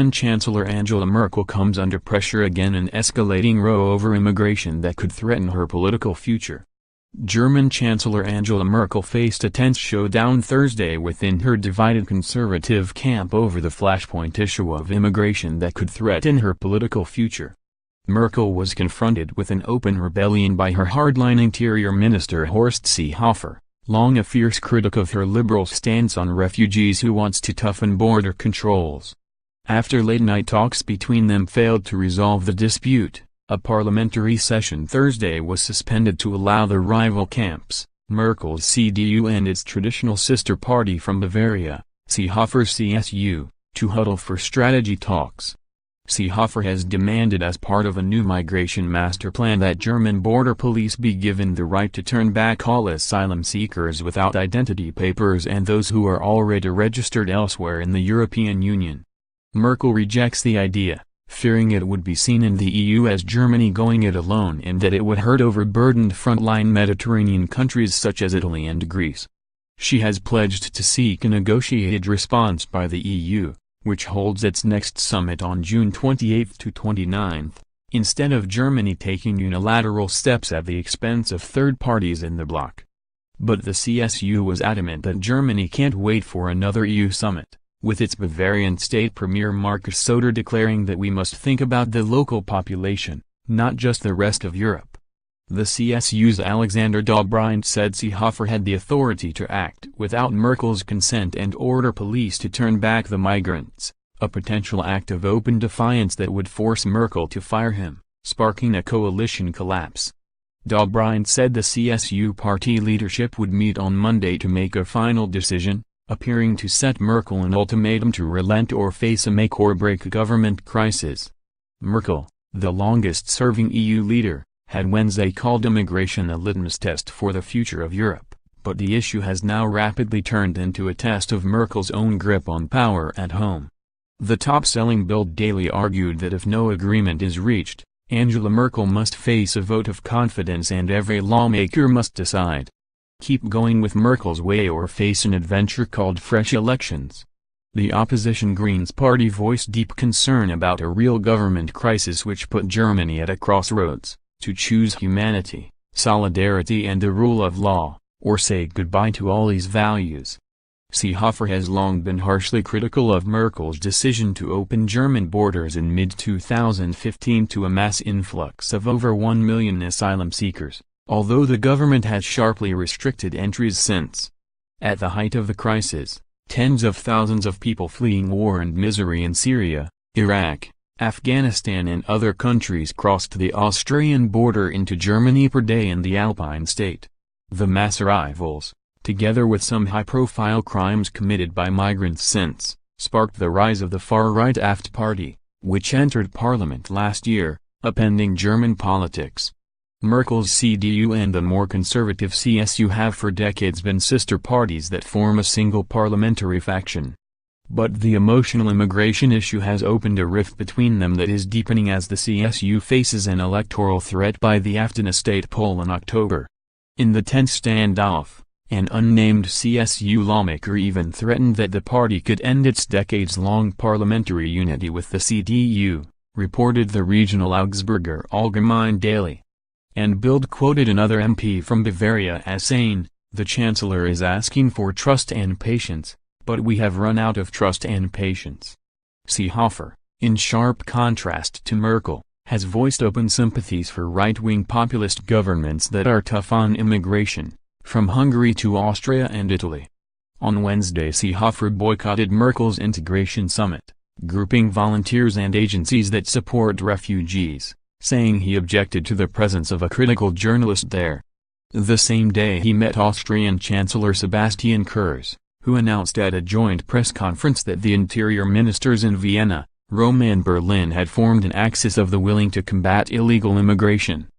German Chancellor Angela Merkel comes under pressure again in escalating row over immigration that could threaten her political future. German Chancellor Angela Merkel faced a tense showdown Thursday within her divided conservative camp over the flashpoint issue of immigration that could threaten her political future. Merkel was confronted with an open rebellion by her hardline Interior Minister Horst Seehofer, long a fierce critic of her liberal stance on refugees who wants to toughen border controls. After late-night talks between them failed to resolve the dispute, a parliamentary session Thursday was suspended to allow the rival camps, Merkel's CDU and its traditional sister party from Bavaria, Seehofer's CSU, to huddle for strategy talks. Seehofer has demanded as part of a new migration master plan that German border police be given the right to turn back all asylum seekers without identity papers and those who are already registered elsewhere in the European Union. Merkel rejects the idea, fearing it would be seen in the EU as Germany going it alone and that it would hurt overburdened frontline Mediterranean countries such as Italy and Greece. She has pledged to seek a negotiated response by the EU, which holds its next summit on June 28 to 29, instead of Germany taking unilateral steps at the expense of third parties in the bloc. But the CSU was adamant that Germany can't wait for another EU summit, with its Bavarian state premier Markus Söder declaring that we must think about the local population, not just the rest of Europe. The CSU's Alexander Dobrindt said Seehofer had the authority to act without Merkel's consent and order police to turn back the migrants, a potential act of open defiance that would force Merkel to fire him, sparking a coalition collapse. Dobrindt said the CSU party leadership would meet on Monday to make a final decision, appearing to set Merkel an ultimatum to relent or face a make-or-break government crisis. Merkel, the longest-serving EU leader, had Wednesday called immigration a litmus test for the future of Europe, but the issue has now rapidly turned into a test of Merkel's own grip on power at home. The top-selling Bild Daily argued that if no agreement is reached, Angela Merkel must face a vote of confidence and every lawmaker must decide: keep going with Merkel's way or face an adventure called fresh elections. The opposition Greens party voiced deep concern about a real government crisis which put Germany at a crossroads, to choose humanity, solidarity and the rule of law, or say goodbye to all these values. Seehofer has long been harshly critical of Merkel's decision to open German borders in mid-2015 to a mass influx of over 1 million asylum seekers, although the government has sharply restricted entries since. At the height of the crisis, tens of thousands of people fleeing war and misery in Syria, Iraq, Afghanistan and other countries crossed the Austrian border into Germany per day in the Alpine state. The mass arrivals, together with some high-profile crimes committed by migrants since, sparked the rise of the far-right AfD party, which entered parliament last year, upending German politics. Merkel's CDU and the more conservative CSU have for decades been sister parties that form a single parliamentary faction. But the emotional immigration issue has opened a rift between them that is deepening as the CSU faces an electoral threat by the AfD in a state poll in October. In the tense standoff, an unnamed CSU lawmaker even threatened that the party could end its decades-long parliamentary unity with the CDU, reported the regional Augsburger Allgemeine Daily. And Bild quoted another MP from Bavaria as saying, "The Chancellor is asking for trust and patience, but we have run out of trust and patience." Seehofer, in sharp contrast to Merkel, has voiced open sympathies for right-wing populist governments that are tough on immigration, from Hungary to Austria and Italy. On Wednesday Seehofer boycotted Merkel's integration summit, grouping volunteers and agencies that support refugees, saying he objected to the presence of a critical journalist there. The same day he met Austrian Chancellor Sebastian Kurz, who announced at a joint press conference that the interior ministers in Vienna, Rome and Berlin had formed an axis of the willing to combat illegal immigration.